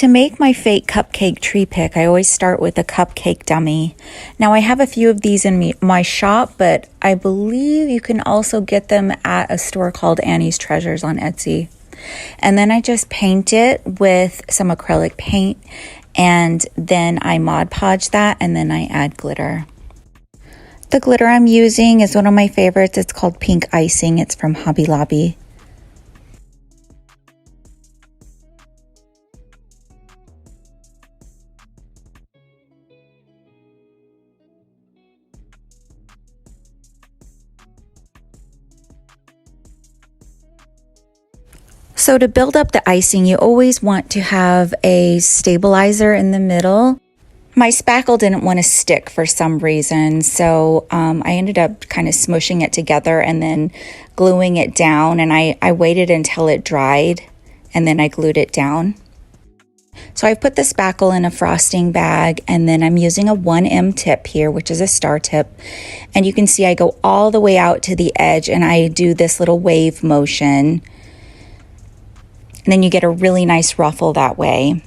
To make my fake cupcake tree pick, I always start with a cupcake dummy. Now I have a few of these in my shop, but I believe you can also get them at a store called Annie's Treasures on Etsy. And then I just paint it with some acrylic paint, and then I Mod Podge that, and then I add glitter. The glitter I'm using is one of my favorites. It's called Pink Icing. It's from Hobby Lobby. So to build up the icing, you always want to have a stabilizer in the middle. My spackle didn't want to stick for some reason, so I ended up kind of smushing it together and then gluing it down, and I waited until it dried and then I glued it down. So I put the spackle in a frosting bag, and then I'm using a 1M tip here, which is a star tip, and you can see I go all the way out to the edge and I do this little wave motion. And then you get a really nice ruffle that way.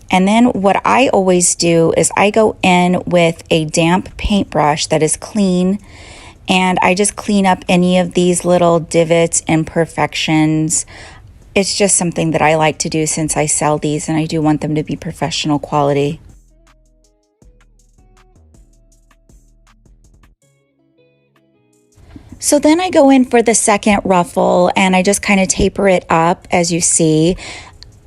And then what I always do is I go in with a damp paintbrush that is clean, and I just clean up any of these little divots, imperfections. It's just something that I like to do since I sell these and I do want them to be professional quality. So then I go in for the second ruffle and I just kind of taper it up, as you see.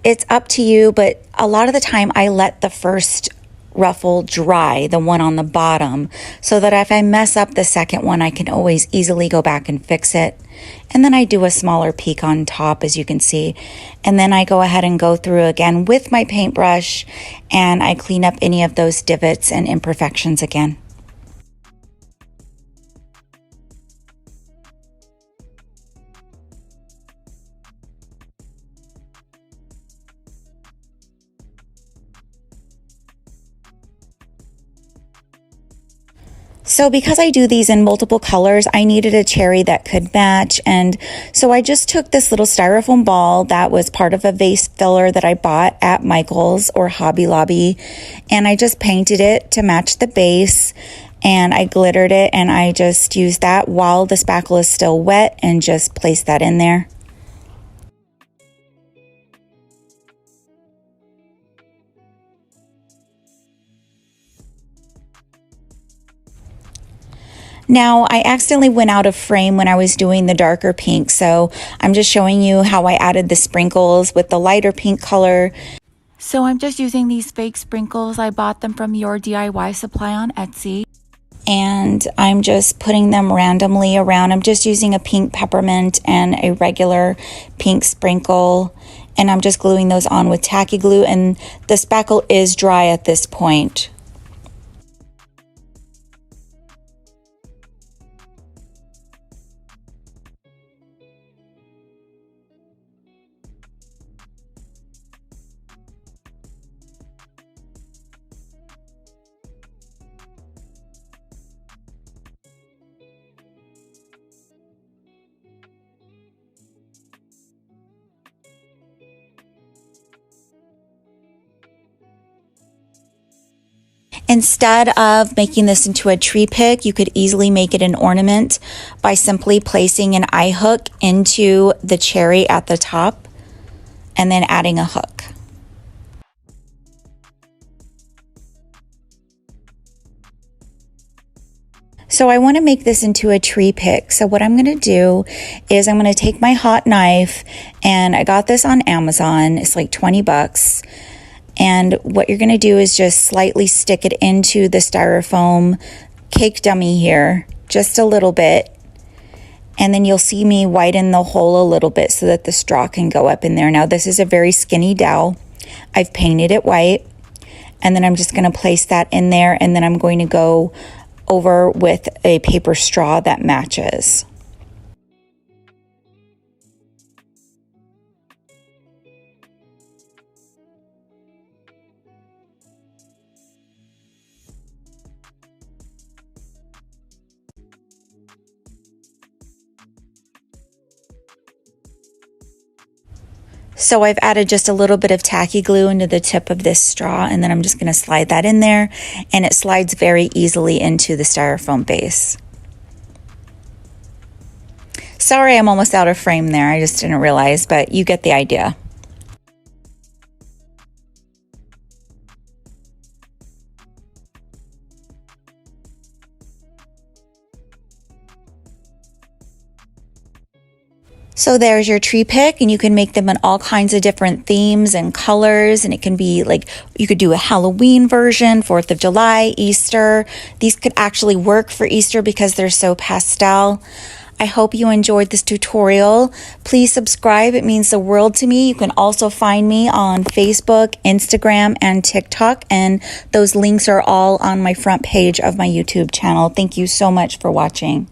It's up to you, but a lot of the time I let the first ruffle dry, the one on the bottom, so that if I mess up the second one, I can always easily go back and fix it. And then I do a smaller peak on top, as you can see. And then I go ahead and go through again with my paintbrush and I clean up any of those divots and imperfections again. So because I do these in multiple colors, I needed a cherry that could match. And so I just took this little styrofoam ball that was part of a vase filler that I bought at Michael's or Hobby Lobby. And I just painted it to match the base. And I glittered it, and I just used that while the spackle is still wet and just placed that in there. Now, I accidentally went out of frame when I was doing the darker pink, so I'm just showing you how I added the sprinkles with the lighter pink color. So I'm just using these fake sprinkles. I bought them from Your DIY Supply on Etsy. And I'm just putting them randomly around. I'm just using a pink peppermint and a regular pink sprinkle. And I'm just gluing those on with tacky glue, and the spackle is dry at this point. Instead of making this into a tree pick, you could easily make it an ornament by simply placing an eye hook into the cherry at the top and then adding a hook. So I want to make this into a tree pick. So what I'm going to do is I'm going to take my hot knife, and I got this on Amazon. It's like 20 bucks. And what you're going to do is just slightly stick it into the styrofoam cake dummy here, just a little bit. And then you'll see me widen the hole a little bit so that the straw can go up in there. Now, this is a very skinny dowel. I've painted it white. And then I'm just going to place that in there. And then I'm going to go over with a paper straw that matches. So I've added just a little bit of tacky glue into the tip of this straw, and then I'm just going to slide that in there, and it slides very easily into the styrofoam base. Sorry, I'm almost out of frame there. I just didn't realize, but you get the idea. So there's your tree pick, and you can make them in all kinds of different themes and colors, and it can be like, you could do a Halloween version, 4th of July, Easter. These could actually work for Easter because they're so pastel. I hope you enjoyed this tutorial. Please subscribe. It means the world to me. You can also find me on Facebook, Instagram, and TikTok, and those links are all on my front page of my YouTube channel. Thank you so much for watching.